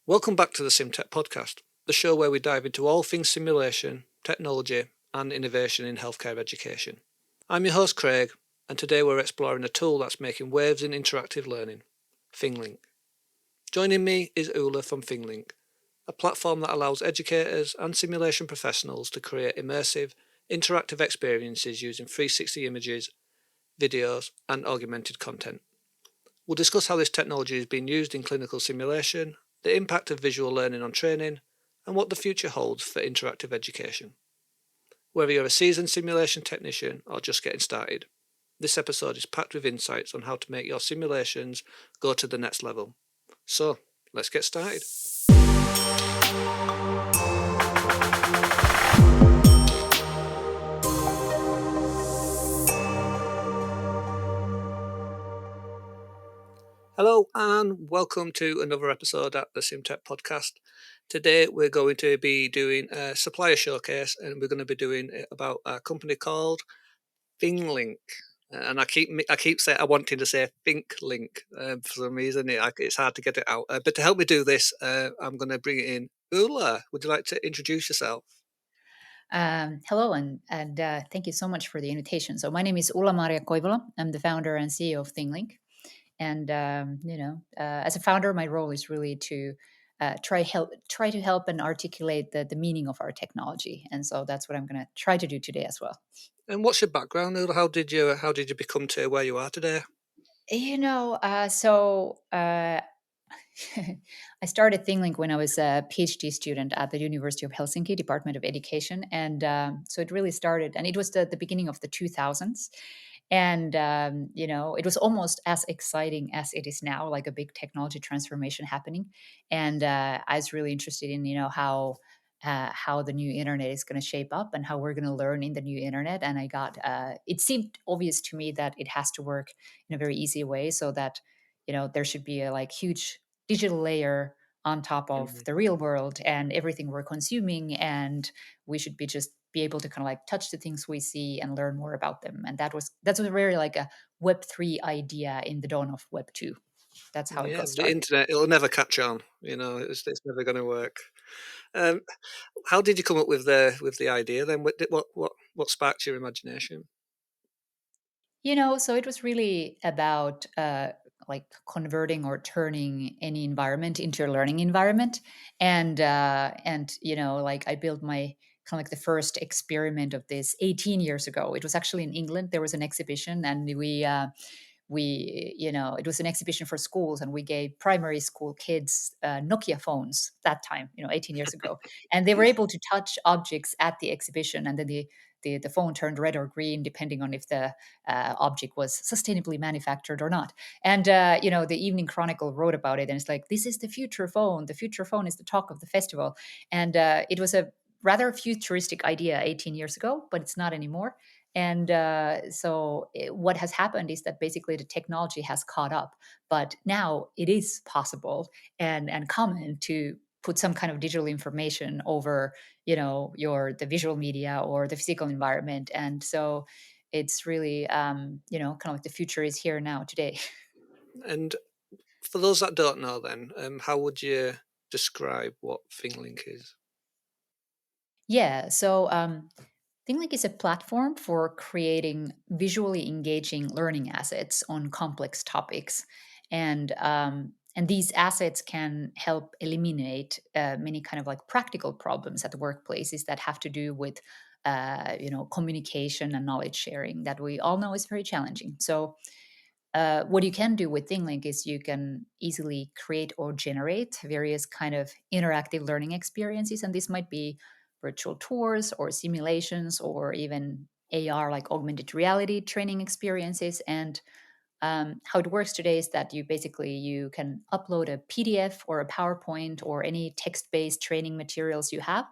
Welcome back to the SimTech podcast, the show where we dive into all things simulation, technology, and innovation in healthcare education. I'm your host, Craig, and today we're exploring a tool that's making waves in interactive learning, ThingLink. Joining me is Ulla from ThingLink, a platform that allows educators and simulation professionals to create immersive, interactive experiences using 360 images, videos, and augmented content. We'll discuss how this technology is being used in clinical simulation, the impact of visual learning on training, and what the future holds for interactive education. Whether you're a seasoned simulation technician or just getting started, this episode is packed with insights on how to make your simulations go to the next level. So, let's get started. Hello and welcome to another episode at the SimTech podcast. Today we're going to be doing a supplier showcase, and we're going to be doing it about a company called ThingLink. And I keep saying I wanting to say ThinkLink for some reason. It's hard to get it out. But to help me do this, I'm going to bring it in. Ulla, would you like to introduce yourself? Hello, and thank you so much for the invitation. So my name is Ulla Maria Koivula. I'm the founder and CEO of ThingLink. And as a founder, my role is really to try to help and articulate the meaning of our technology. And so that's what I'm going to try to do today as well. And what's your background, Ulla? How did you become to where you are today? You know, so I started ThingLink when I was a PhD student at the University of Helsinki Department of Education, and so it really started, and it was the beginning of the 2000s, and it was almost as exciting as it is now, like a big technology transformation happening, and I was really interested in how the new internet is going to shape up and how we're going to learn in the new internet. And I got it seemed obvious to me that it has to work in a very easy way, so that there should be a like huge digital layer on top of Mhm. the real world and everything we're consuming, and we should be able to kind of like touch the things we see and learn more about them. And that's was very like a Web 3 idea in the dawn of Web 2. That's how it Yeah, got the started. internet, it'll never catch on. It's never going to work. Um, how did you come up with the idea then? What sparked your imagination? So it was really about like converting or turning any environment into a learning environment, and like I built my kind of like the first experiment of this 18 years ago. It was actually in England. There was an exhibition, and it was an exhibition for schools, and we gave primary school kids Nokia phones that time, 18 years ago, and they were able to touch objects at the exhibition, and then the phone turned red or green depending on if the object was sustainably manufactured or not. And the Evening Chronicle wrote about it, and it's like, this is the future phone. The future phone is the talk of the festival, and it was a rather futuristic idea 18 years ago, but it's not anymore. And what has happened is that basically the technology has caught up, but now it is possible and common to put some kind of digital information over, the visual media or the physical environment. And so it's really, kind of like the future is here now today. And for those that don't know, then, how would you describe what ThingLink is? Yeah. So ThingLink is a platform for creating visually engaging learning assets on complex topics, and these assets can help eliminate many kind of like practical problems at the workplaces that have to do with communication and knowledge sharing that we all know is very challenging. So what you can do with ThingLink is you can easily create or generate various kind of interactive learning experiences, and this might be virtual tours or simulations or even AR, like augmented reality training experiences. And how it works today is that you can upload a PDF or a PowerPoint or any text-based training materials you have,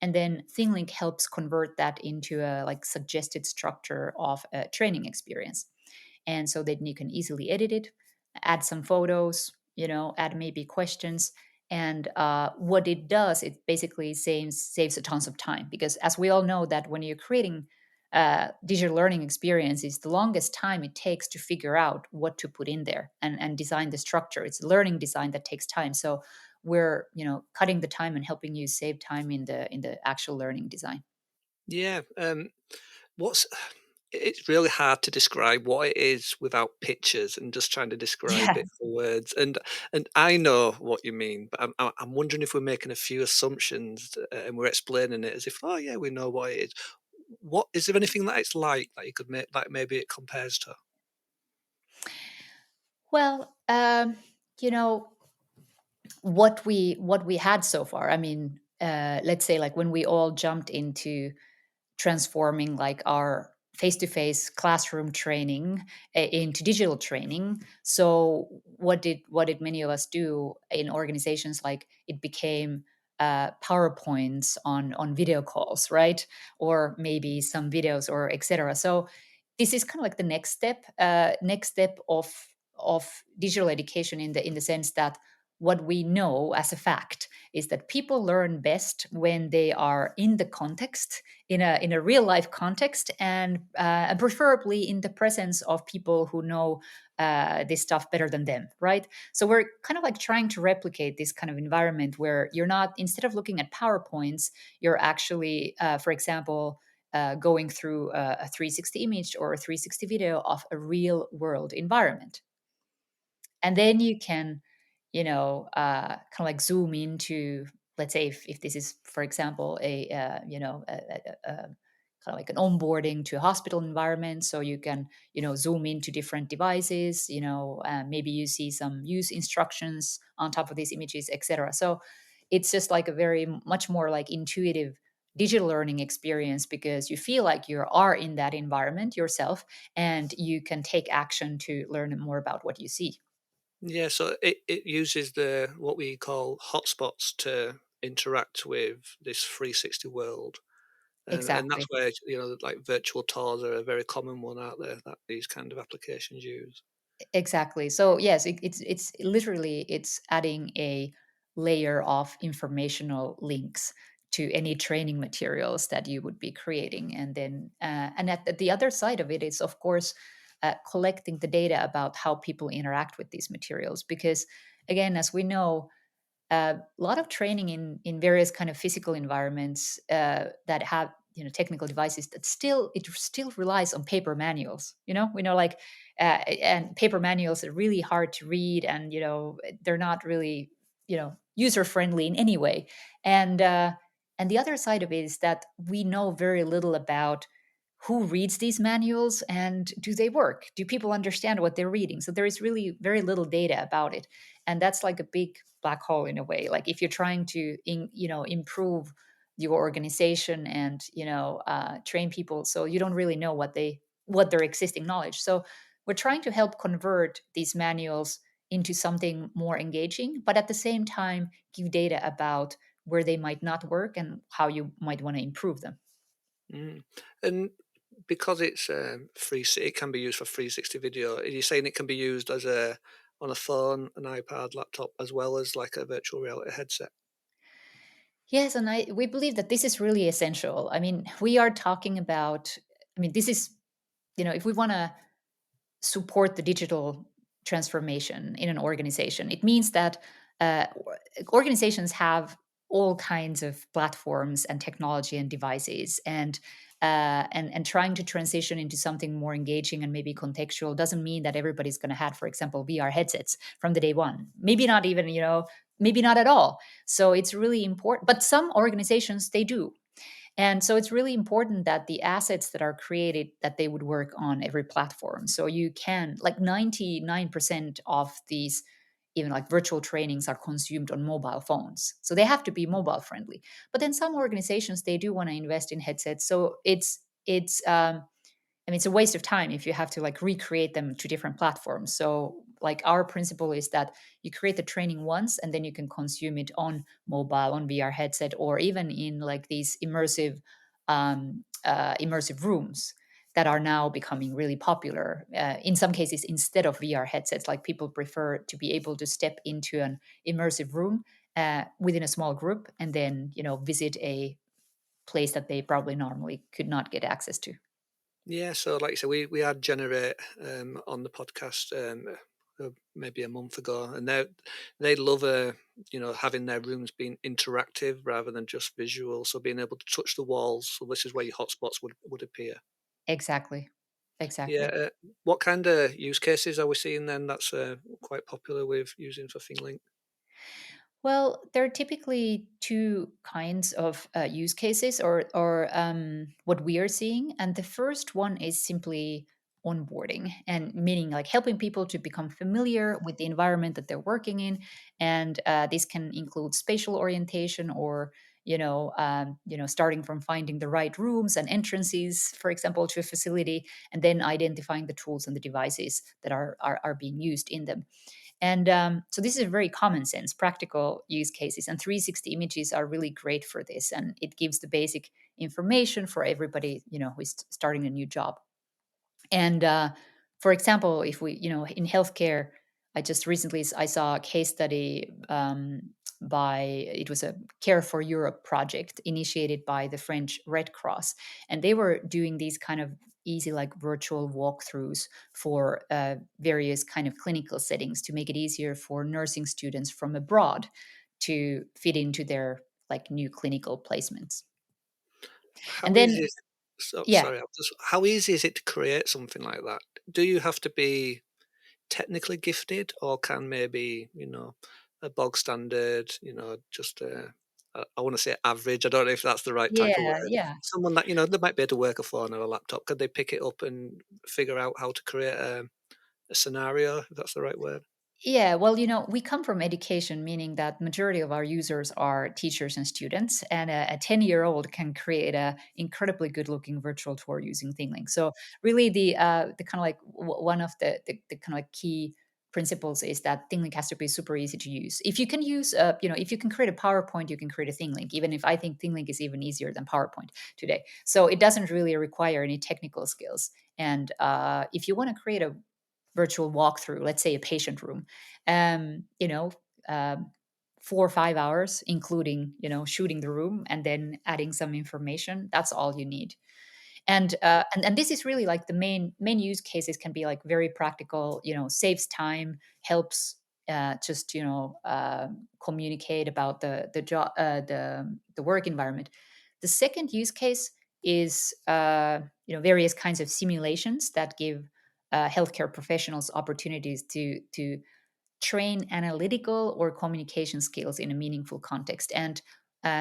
and then ThingLink helps convert that into a like suggested structure of a training experience. And so that you can easily edit it, add some photos, add maybe questions. And what it does, it basically saves a tons of time, because as we all know that when you're creating digital learning experiences, the longest time it takes to figure out what to put in there and design the structure. It's learning design that takes time. So we're cutting the time and helping you save time in the actual learning design. Yeah. What's it's really hard to describe what it is without pictures and just trying to describe Yeah. it for words. And I know what you mean, but I'm wondering if we're making a few assumptions and we're explaining it as if, oh yeah, we know what it is. What is there anything that it's like that you could make like maybe it compares to? Well, you know, what we had so far, I mean, let's say like when we all jumped into transforming like our face-to-face classroom training into digital training. So what did many of us do in organizations? Like it became powerpoints on video calls, right? Or maybe some videos or etc. So this is kind of like the next step of digital education in the sense that what we know as a fact is that people learn best when they are in the context, in a real life context, and preferably in the presence of people who know this stuff better than them, right? So we're kind of like trying to replicate this kind of environment where you're not, instead of looking at PowerPoints, you're actually, for example, going through a 360 image or a 360 video of a real world environment. And then you can kind of like zoom into, let's say, if this is, for example, kind of like an onboarding to a hospital environment, so you can zoom into different devices, maybe you see some use instructions on top of these images, etc. So it's just like a very much more like intuitive digital learning experience, because you feel like you are in that environment yourself, and you can take action to learn more about what you see. Yeah, so it uses the what we call hotspots to interact with this 360 world. And that's Exactly. where, like virtual tours are a very common one out there that these kind of applications use. Exactly. So yes, it's literally it's adding a layer of informational links to any training materials that you would be creating, and then and at the other side of it is, of course, collecting the data about how people interact with these materials, because again, as we know, a lot of training in various kind of physical environments that have technical devices, that still relies on paper manuals. We know, like, and paper manuals are really hard to read, and they're not really user friendly in any way. And the other side of it is that we know very little about who reads these manuals, and do they work, do people understand what they're reading. So there is really very little data about it, and that's like a big black hole in a way. Like if you're trying to improve your organization and train people, so you don't really know what their existing knowledge. So we're trying to help convert these manuals into something more engaging, but at the same time give data about where they might not work and how you might want to improve them. Mm. And because it's it can be used for 360 video. Are you saying it can be used as a on a phone, an iPad, laptop, as well as like a virtual reality headset? Yes, and we believe that this is really essential. I mean, we are talking about, I mean, this is, if we want to support the digital transformation in an organization, it means that organizations have all kinds of platforms and technology and devices, and trying to transition into something more engaging and maybe contextual doesn't mean that everybody's going to have, for example, VR headsets from the day one. Maybe not even, maybe not at all. So it's really important. But some organizations, they do. And so it's really important that the assets that are created, that they would work on every platform. So you can, like, 99% of these, even like virtual trainings, are consumed on mobile phones. So they have to be mobile friendly. But then some organizations, they do want to invest in headsets. So it's I mean, it's a waste of time if you have to like recreate them to different platforms. So, like, our principle is that you create the training once, and then you can consume it on mobile, on VR headset, or even in like these immersive rooms that are now becoming really popular. In some cases, instead of VR headsets, like people prefer to be able to step into an immersive room within a small group, and then visit a place that they probably normally could not get access to. Yeah, so like I said, we had Generate on the podcast maybe a month ago, and they love having their rooms being interactive rather than just visual. So being able to touch the walls. So this is where your hotspots would appear. Exactly. Yeah. Exactly. What kind of use cases are we seeing then? That's quite popular with using for ThingLink. Well, there are typically two kinds of use cases, or what we are seeing, and the first one is simply onboarding, and meaning like helping people to become familiar with the environment that they're working in, and this can include spatial orientation, or starting from finding the right rooms and entrances, for example, to a facility, and then identifying the tools and the devices that are being used in them. And so this is a very common sense, practical use cases. And 360 images are really great for this. And it gives the basic information for everybody, who is starting a new job. And for example, if we, in healthcare, I just recently I saw a case study by it was a Care for Europe project initiated by the French Red Cross, and they were doing these kind of easy like virtual walkthroughs for various kind of clinical settings to make it easier for nursing students from abroad to fit into their like new clinical placements. And How easy then is so yeah. sorry, how easy is it to create something like that? Do you have to be technically gifted, or can maybe, a bog standard, just I want to say average. I don't know if that's the right type of Yeah, word. yeah. Someone that they might be able to work a phone or a laptop. Could they pick it up and figure out how to create a scenario? If that's the right word. Yeah, well, we come from education, meaning that majority of our users are teachers and students, and a 10-year-old can create a incredibly good-looking virtual tour using ThingLink. So really, the kind of like one of the kind of like key principles is that ThingLink has to be super easy to use. If you can use, if you can create a PowerPoint, you can create a ThingLink. Even if I think ThingLink is even easier than PowerPoint today, so it doesn't really require any technical skills. And if you want to create a virtual walkthrough, let's say a patient room, um, you know, um, 4 or 5 hours, including shooting the room and then adding some information. That's all you need. And this is really like the main use cases can be like very practical. Saves time, helps just communicate about the job, the work environment. The second use case is various kinds of simulations that give healthcare professionals opportunities to train analytical or communication skills in a meaningful context. And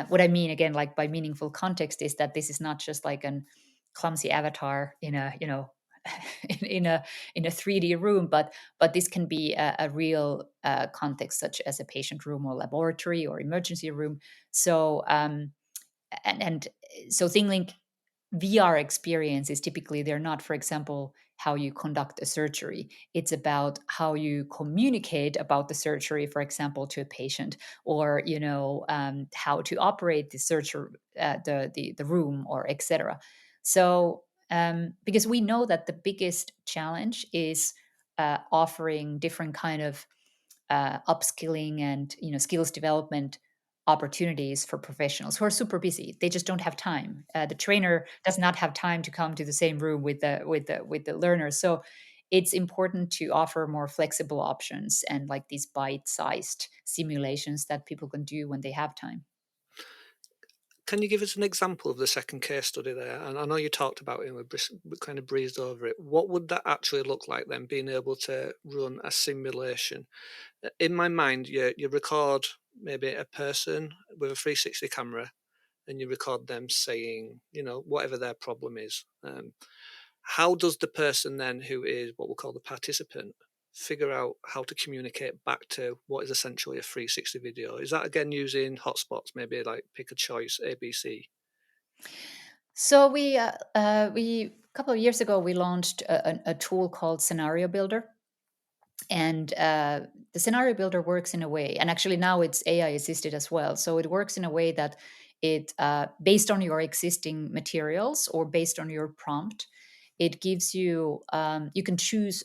what I mean again, like by meaningful context, is that this is not just like an clumsy avatar in a in a 3D room, but this can be a real context, such as a patient room or laboratory or emergency room. So and so ThingLink VR experiences typically they're not, for example, how you conduct a surgery. It's about how you communicate about the surgery, for example, to a patient, or how to operate the surgery, the room, or etc. So because we know that the biggest challenge is offering different kind of upskilling and skills development opportunities for professionals who are super busy. They just don't have time. The trainer does not have time to come to the same room with the learners. So it's important to offer more flexible options and like these bite-sized simulations that people can do when they have time. Can you give us an example of the second case study there? And I know you talked about it, and we kind of breezed over it. What would that actually look like then, being able to run a simulation? In my mind, you record maybe a person with a 360 camera, and you record them saying, whatever their problem is. How does the person then, who is what we'll call the participant, figure out how to communicate back to what is essentially a 360 video? Is that again using hotspots, maybe like pick a choice, ABC? So we a couple of years ago we launched a tool called Scenario Builder. And the scenario builder works in a way, and actually now it's AI assisted as well. So it works in a way that it, based on your existing materials or based on your prompt, it gives you, you can choose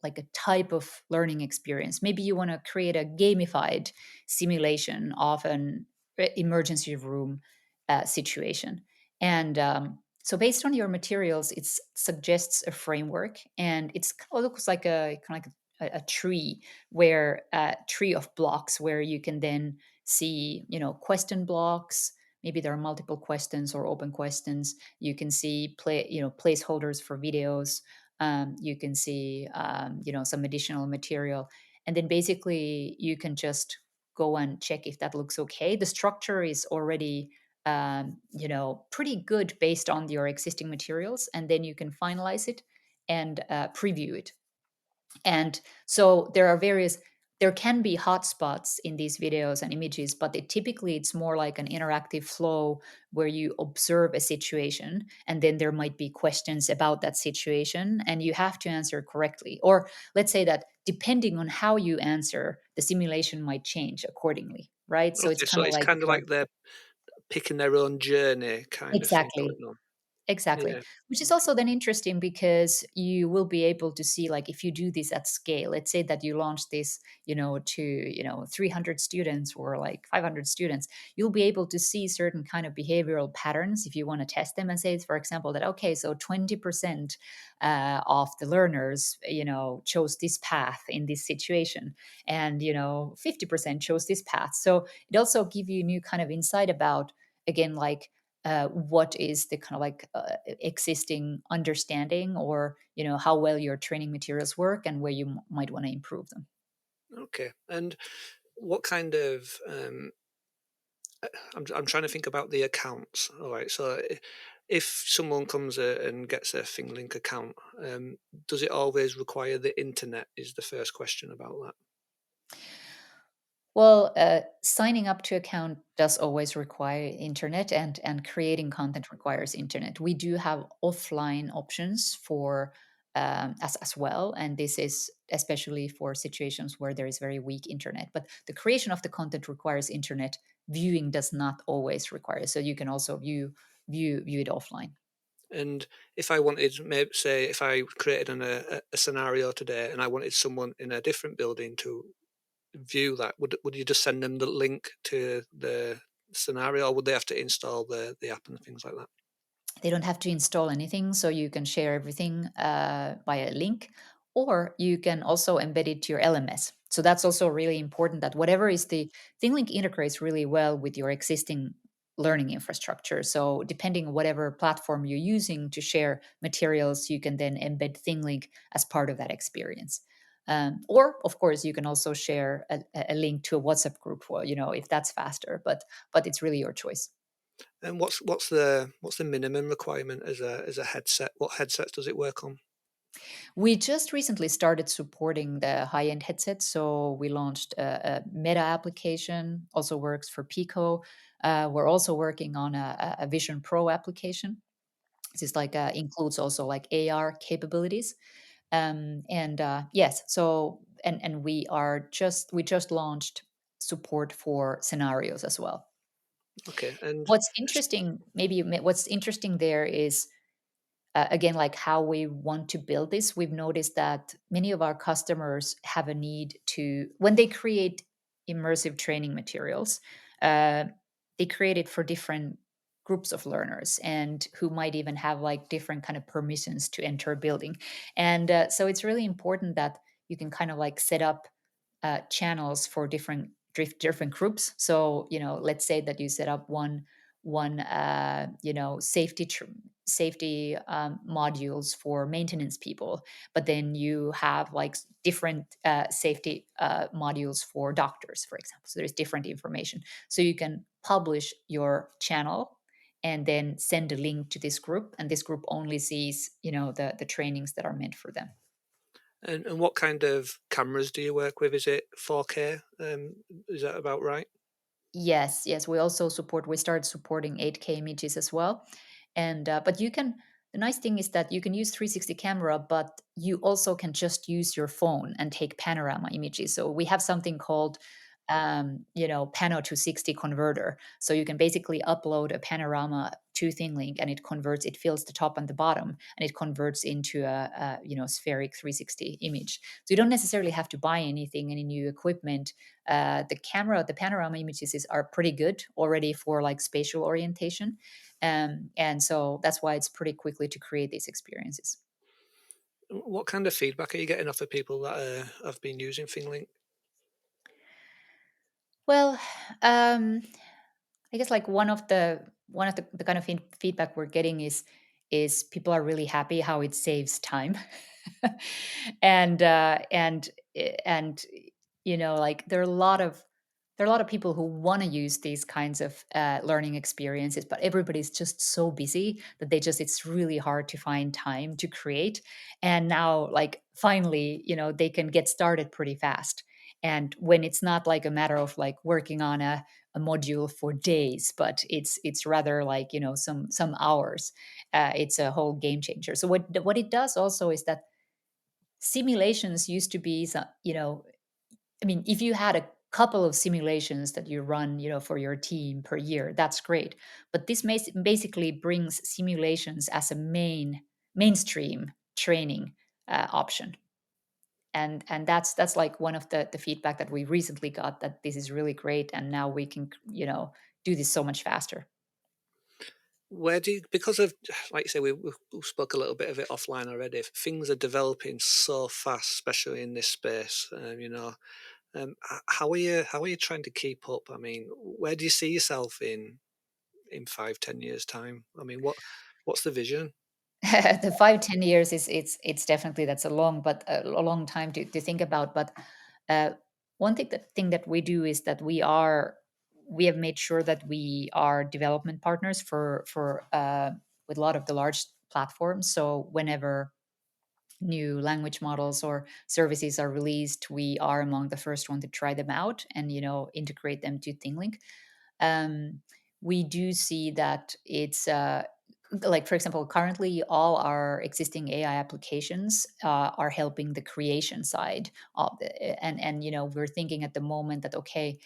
like a type of learning experience. Maybe you want to create a gamified simulation of an emergency room situation. And so based on your materials, it suggests a framework, and it's kind of looks like a kind of like a tree where a tree of blocks where you can then see, question blocks. Maybe there are multiple questions or open questions. You can see placeholders for videos. You can see some additional material, and then basically you can just go and check if that looks okay. The structure is already pretty good based on your existing materials, and then you can finalize it and preview it. And so there can be hotspots in these videos and images, but typically it's more like an interactive flow where you observe a situation and then there might be questions about that situation and you have to answer correctly. Or let's say that depending on how you answer, the simulation might change accordingly, right? So it's Okay, so kind of it's like kind of you're like they're picking their own journey kind of thing going exactly. on. Exactly. Yeah. Which is Okay. also then interesting because you will be able to see, like, if you do this at scale, let's say that you launch this, to, 300 students or like 500 students, you'll be able to see certain kind of behavioral patterns if you want to test them and say, for example, that, okay, so 20% of the learners, chose this path in this situation and, 50% chose this path. So it also give you new kind of insight about, again, like, what is the kind of like existing understanding or how well your training materials work and where you might want to improve them. Okay. And what kind of I'm trying to think about the accounts. All right. So if someone comes and gets a ThingLink account, does it always require the internet? Is the first question about that. Well, signing up to account does always require internet, and creating content requires internet. We do have offline options for as well, and this is especially for situations where there is very weak internet. But the creation of the content requires internet. Viewing does not always require. So you can also view it offline. And if I wanted, maybe say, if I created a scenario today and I wanted someone in a different building to view that, would you just send them the link to the scenario, or would they have to install the app and things like that? They don't have to install anything, so you can share everything via a link, or you can also embed it to your LMS. So that's also really important that whatever is the ThingLink integrates really well with your existing learning infrastructure. So depending on whatever platform you're using to share materials, you can then embed ThingLink as part of that experience. Or of course, you can also share a link to a WhatsApp group, for, if that's faster. But it's really your choice. And what's the minimum requirement as a headset? What headsets does it work on? We just recently started supporting the high-end headsets, so we launched a Meta application. Also works for Pico. We're also working on a Vision Pro application. This is like includes also like AR capabilities. And yes, so and we just launched support for scenarios as well. Okay, and What's interesting, what's interesting there is again, like how we want to build this, we've noticed that many of our customers have a need to, when they create immersive training materials, uh, they create it for different groups of learners and who might even have like different kind of permissions to enter a building. And so it's really important that you can kind of like set up channels for different groups. So let's say that you set up one safety modules for maintenance people, but then you have like different safety modules for doctors, for example. So there's different information. So you can publish your channel and then send a link to this group, and this group only sees the trainings that are meant for them. and what kind of cameras do you work with? Is it 4K? Is that about right? Yes, yes. We started supporting 8K images as well. And but you can the nice thing is that you can use 360 camera, but you also can just use your phone and take panorama images. So we have something called Pano to 60 converter. So you can basically upload a panorama to ThingLink and it fills the top and the bottom and it converts into a spheric 360 image. So you don't necessarily have to buy anything, any new equipment. The panorama are pretty good already for like spatial orientation, and so that's why it's pretty quickly to create these experiences. What kind of feedback are you getting off the people that have been using ThingLink? Well, um, I guess like one of the kind of feedback we're getting is people are really happy how it saves time, and like there are a lot of people who want to use these kinds of learning experiences, but everybody's just so busy that it's really hard to find time to create. And now, like, finally, they can get started pretty fast. And when it's not like a matter of like working on a module for days, but it's rather like some hours. It's a whole game changer. So what it does also is that simulations used to be I mean, if you had a couple of simulations that you run, for your team per year, that's great. But this basically brings simulations as a mainstream training option. And that's like one of the feedback that we recently got, that this is really great, and now we can do this so much faster. Where do you, because of, like you say, we spoke a little bit of it offline already. Things are developing so fast, especially in this space. How are you trying to keep up? I mean, where do you see yourself in 5, 10 years time? I mean, what's the vision? The 5-10 years is it's definitely, that's a long time to think about. But uh, one thing that we do is that we have made sure that we are development partners for with a lot of the large platforms. So whenever new language models or services are released, we are among the first one to try them out and integrate them to ThingLink. um, we do see that it's like, for example, currently all our existing AI applications are helping the creation side of the, and we're thinking at the moment that, okay,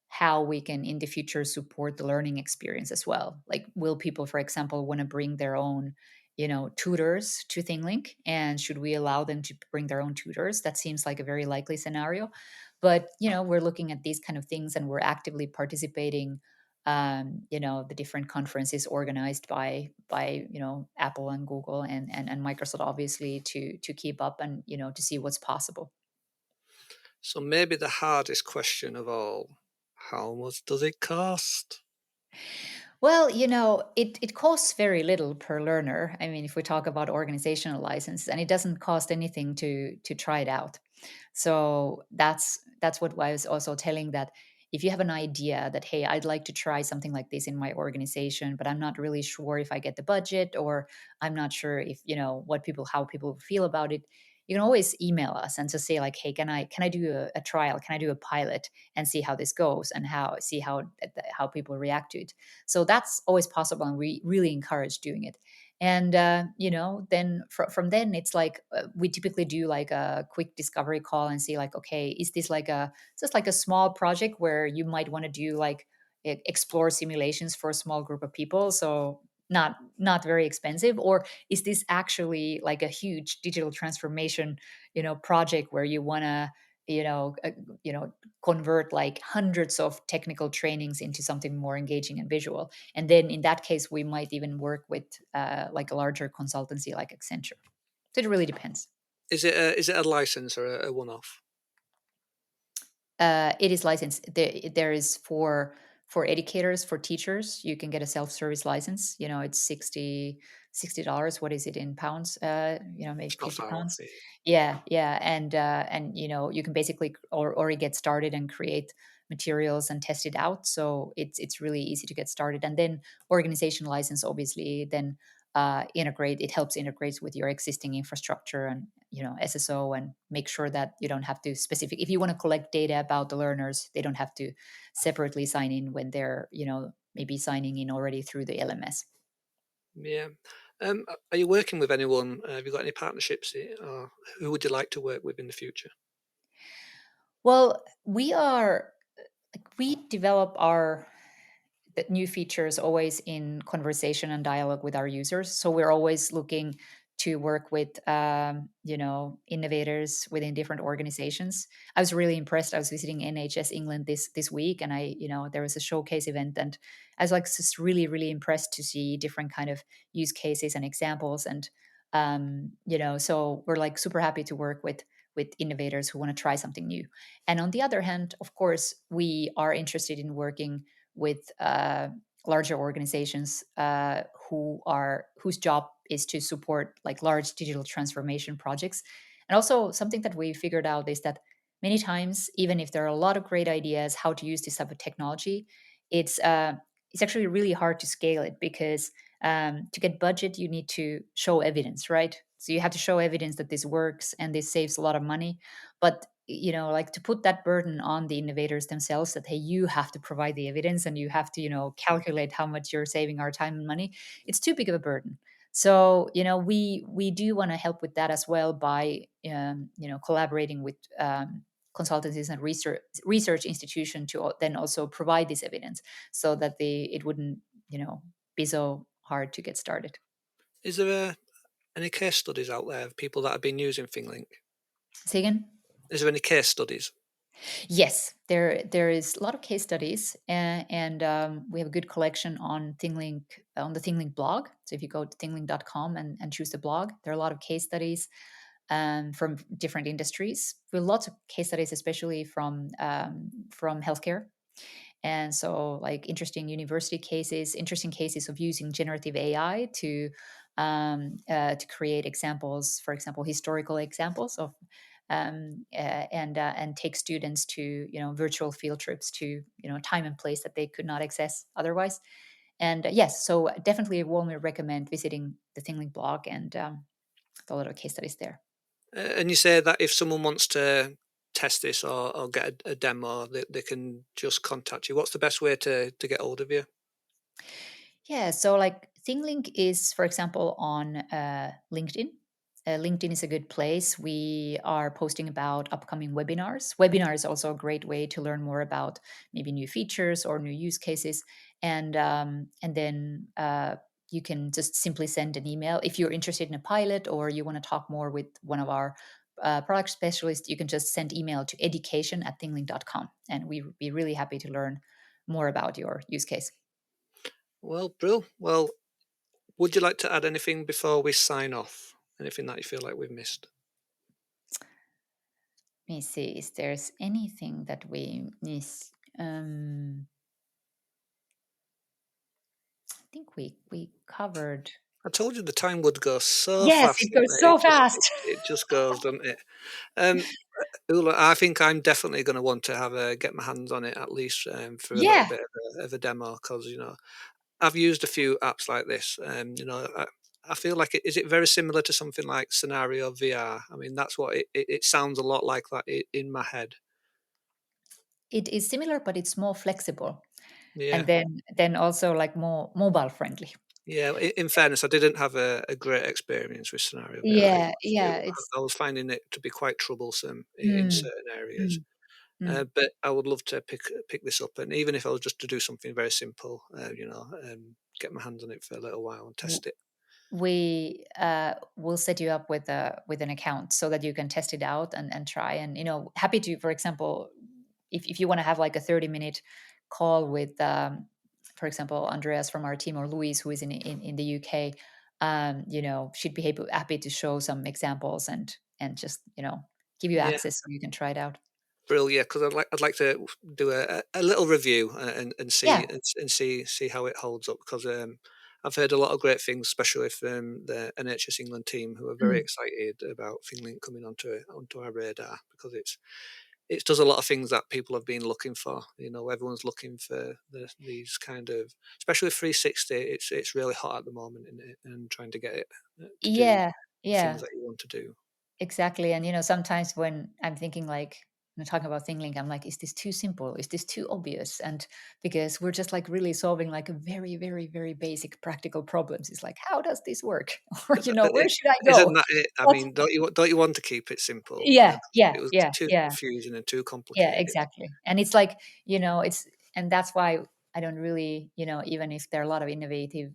how we can in the future support the learning experience as well. Like, will people, for example, want to bring their own tutors to ThingLink, and should we allow them to bring their own tutors? That seems like a very likely scenario. But we're looking at these kind of things, and we're actively participating the different conferences organized by Apple and Google and Microsoft, obviously, to keep up and to see what's possible. So maybe the hardest question of all: how much does it cost? Well, it costs very little per learner. I mean, if we talk about organizational licenses, and it doesn't cost anything to try it out. So that's what I was also telling, that if you have an idea that, hey, I'd like to try something like this in my organization, but I'm not really sure if I get the budget, or I'm not sure if how people feel about it, you can always email us and just say like, hey, can I do a trial? Can I do a pilot and see how this goes, and how people react to it? So that's always possible, and we really encourage doing it. And then from then, it's like we typically do like a quick discovery call and see like, okay, is this like just like a small project where you might want to do like explore simulations for a small group of people, so not very expensive, or is this actually like a huge digital transformation project where you want to you know uh, you know convert like hundreds of technical trainings into something more engaging and visual? And then in that case, we might even work with like a larger consultancy like Accenture. So it really depends. Is it a license or a one-off? It is licensed. There is for educators, for teachers, you can get a self-service license. It's $60. What is it in pounds? Maybe It's not 50 far off. pounds. Yeah, yeah, and you can basically already get started and create materials and test it out. So it's really easy to get started. And then organization license, obviously, then it helps integrate with your existing infrastructure and SSO, and make sure that you don't have to specific, if you want to collect data about the learners, they don't have to separately sign in when they're maybe signing in already through the LMS. Yeah. Are you working with anyone? Have you got any partnerships, or who would you like to work with in the future? Well, we develop our the new features always in conversation and dialogue with our users. So we're always looking to work with innovators within different organizations. I was really impressed. I was visiting NHS England this week, and there was a showcase event, and I was like just really really impressed to see different kind of use cases and examples. And So we're like super happy to work with innovators who want to try something new. And on the other hand, of course, we are interested in working with larger organizations whose job is to support like large digital transformation projects. And also something that we figured out is that many times, even if there are a lot of great ideas how to use this type of technology, it's uh, it's actually really hard to scale it because to get budget, you need to show evidence, right? So you have to show evidence that this works and this saves a lot of money. But like to put that burden on the innovators themselves that hey, you have to provide the evidence and you have to calculate how much you're saving our time and money. It's too big of a burden. So we do want to help with that as well by collaborating with consultancies and research institution to then also provide this evidence so that it wouldn't be so hard to get started. Is there any case studies out there of people that have been using ThingLink? Say again? Is there any case studies? Yes, there is a lot of case studies, and we have a good collection on ThingLink on the ThingLink blog. So if you go to thinglink.com and choose the blog, there are a lot of case studies from different industries. With lots of case studies, especially from healthcare. And so, like interesting university cases, interesting cases of using generative AI to create examples, for example, historical examples of and take students to virtual field trips to time and place that they could not access otherwise. And yes, so definitely warmly recommend visiting the ThingLink blog and a lot of case studies there. And you say that if someone wants to test this or get a demo, they can just contact you. What's the best way to get hold of you? Yeah, so like ThingLink is, for example, on LinkedIn. LinkedIn is a good place. We are posting about upcoming webinars. Webinar is also a great way to learn more about maybe new features or new use cases, and then you can just simply send an email if you're interested in a pilot or you want to talk more with one of our product specialists. You can just send email to education@thinglink.com, and we would be really happy to learn more about your use case. Well, Brill. Well, would you like to add anything before we sign off? Anything that you feel like we've missed? Let me see if there's anything that we miss. I think we covered. I told you the time would go so Yes, fast, it didn't goes it? so fast. It just goes, doesn't it? Um, Ulla, I think I'm definitely going to want to have a get my hands on it at least for a little Yeah, bit of a demo because I've used a few apps like this. I feel like is it very similar to something like Scenario VR? I mean, that's what it sounds a lot like that in my head. it is similar, but it's more flexible, and Yeah. then also like more mobile friendly. Yeah, in fairness, I didn't have a great experience with Scenario VR. Yeah, yeah, it's I was finding it to be quite troublesome in mm, certain areas. mm, mm. But I would love to pick this up, and even if I was just to do something very simple, get my hands on it for a little while and W- test it. We will set you up with an account so that you can test it out and try. And happy to, for example, if you want to have like a 30-minute call with for example, Andreas from our team or Louise who is in the UK, she'd be happy to show some examples and just give you Yeah, access so you can try it out. brilliant. Yeah, because I'd like to do a little review and Yeah. see see how it holds up because I've heard a lot of great things, especially from the NHS England team, who are very Mm. excited about ThingLink coming onto our radar because it does a lot of things that people have been looking for. Everyone's looking for these kind of, especially 360. It's really hot at the moment in it, and trying to get it to do Yeah. the things Yeah. that you want to do. Exactly. And sometimes when I'm thinking like talking about ThingLink, I'm like, is this too simple? Is this too obvious? And because we're just like really solving like a very, very, very basic practical problems. It's like, how does this work? Or But where should I isn't go? that it? I But mean, don't you want to keep it simple? yeah, yeah, It was yeah, too yeah. confusing and too Yeah, complicated. exactly. And it's like, it's and that's why I don't really, even if there are a lot of innovative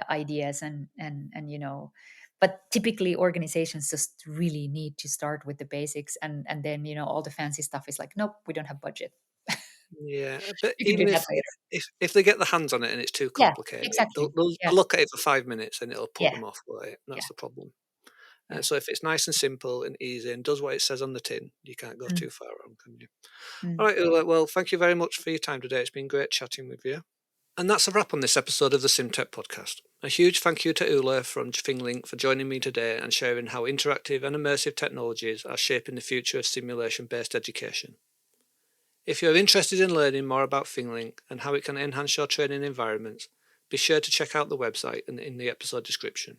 ideas and but typically organizations just really need to start with the basics and then, all the fancy stuff is like, nope, we don't have budget. Yeah, but You can do even that if later. if they get their hands on it and it's too Yeah, complicated, they'll exactly. they'll Yeah. look at it for 5 minutes and it'll put Yeah. them off, will it? Yeah. That's the problem. Yeah. So if it's nice and simple and easy and does what it says on the tin, you can't go Mm, too far wrong, can you? All mm. right, Ulla, well, thank you very much for your time today. It's been great chatting with you. And that's a wrap on this episode of the SimTech podcast. A huge thank you to Ulla from ThingLink for joining me today and sharing how interactive and immersive technologies are shaping the future of simulation-based education. If you're interested in learning more about ThingLink and how it can enhance your training environments, be sure to check out the website and in the episode description.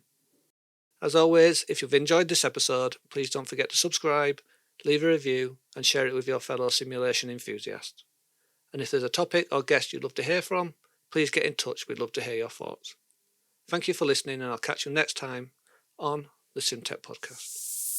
As always, if you've enjoyed this episode, please don't forget to subscribe, leave a review, and share it with your fellow simulation enthusiasts. And if there's a topic or guest you'd love to hear from, please get in touch. We'd love to hear your thoughts. Thank you for listening, and I'll catch you next time on the SimTech Podcast.